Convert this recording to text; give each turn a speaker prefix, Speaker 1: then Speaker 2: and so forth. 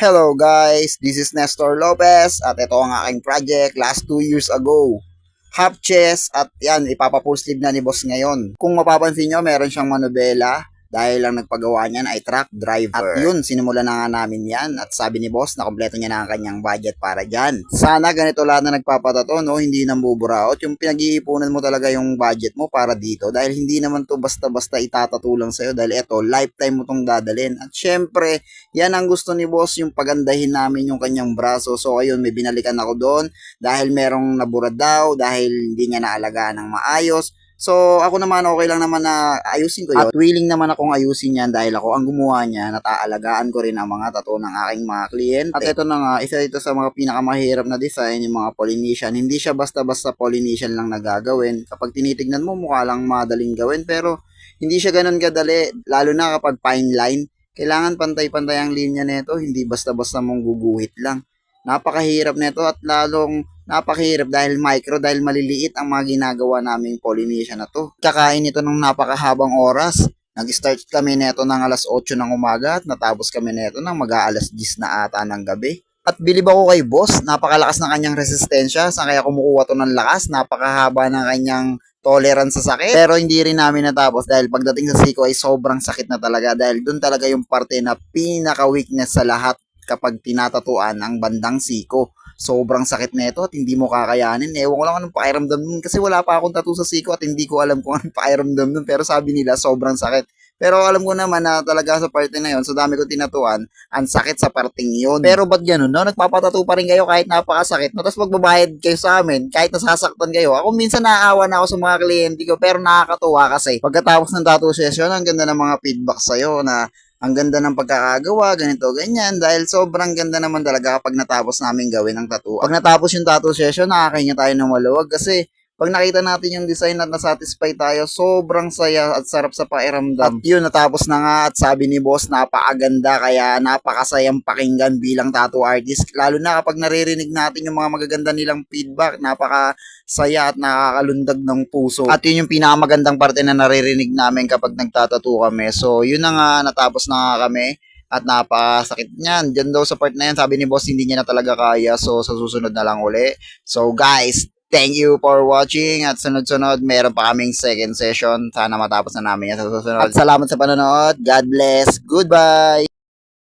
Speaker 1: Hello guys, this is Nestor Lopez at ito ang aking project last 2 years ago. Half chest at yan, ipapapull sleeve na ni boss ngayon. Kung mapapansin nyo, meron siyang manubela dahil ang nagpagawa niyan ay truck driver. At yun, sinimulan na nga namin yan at sabi ni boss na kompleto niya na ang kanyang budget para dyan. Sana ganito lahat na nagpapatato, no? Hindi na buburaot. Yung pinag-iipunan mo talaga yung budget mo para dito dahil hindi naman to basta-basta itatato lang sa'yo dahil ito, lifetime mo tong dadalhin. At syempre, yan ang gusto ni boss, yung pagandahin namin yung kanyang braso. So ayun, may binalikan ako doon dahil merong nabura daw, dahil hindi niya naalagaan ng maayos. So ako naman okay lang naman na ayusin ko yun. At willing naman akong ayusin yan dahil ako ang gumawa niyan at aalagaan ko rin ang mga tattoo ng aking mga kliyente. At ito na nga, isa ito sa mga pinakamahirap na design, yung mga Polynesian. Hindi siya basta-basta Polynesian lang nagagawin. Kapag tinitignan mo, mukha lang madaling gawin pero hindi siya ganun kadali, lalo na kapag fine line. Kailangan pantay-pantay ang linya nito, hindi basta-basta mong guguhit lang. Napakahirap nito at lalong napakahirap dahil micro, dahil maliliit ang mga ginagawa naming Polynesian na to. Kakain ito ng napakahabang oras. Nag-start kami neto ng alas 8 ng umaga at natapos kami neto ng mag-aalas 10 na ata ng gabi. At bilib ako kay boss, napakalakas ng kanyang resistensya. Saan kaya kumukuha to ng lakas? Napakahaba ng kanyang tolerance sa sakit. Pero hindi rin namin natapos dahil pagdating sa siko ay sobrang sakit na talaga dahil dun talaga yung parte na pinaka-weakness sa lahat kapag tinatatuan ang bandang siko. Sobrang sakit nito at hindi mo kakayanin. Ewan ko lang anong pakiramdam nun kasi wala pa akong tattoo sa siko at hindi ko alam kung anong pakiramdam nun. Pero sabi nila sobrang sakit. Pero alam ko naman na talaga sa parte na yon, sa dami ko tinatuan, ang sakit sa parting yon. Pero ba't ganun, no? Nagpapatato pa rin kayo kahit napakasakit, no? Tapos magbabayad kayo sa amin, kahit nasasaktan kayo. Ako minsan naaawa na ako sa mga kliyente ko, pero nakakatuwa kasi pagkatapos ng tattoo session, ang ganda ng mga feedback sa'yo na ang ganda ng pagkakagawa, ganito, ganyan. Dahil sobrang ganda naman talaga kapag natapos namin gawin ang tattoo. Pag natapos yung tattoo session, nakakahinga tayo ng maluwag kasi pag nakita natin yung design at nasatisfy tayo, sobrang saya at sarap sa pakiramdam. At yun, natapos na nga at sabi ni boss, napakaganda kaya napakasayang pakinggan bilang tattoo artist. Lalo na kapag naririnig natin yung mga magaganda nilang feedback, napakasaya at nakakalundag ng puso. At yun yung pinakamagandang parte na naririnig namin kapag nagtatattoo kami. So yun na nga, natapos na nga kami. At napakasakit niyan. Diyan daw sa part na yan, sabi ni boss, hindi niya na talaga kaya. So sa susunod na lang uli. So guys, thank you for watching at sunod-sunod meron pa kaming second session. Sana matapos na namin yan sa susunod. At salamat sa panonood. God bless. Goodbye!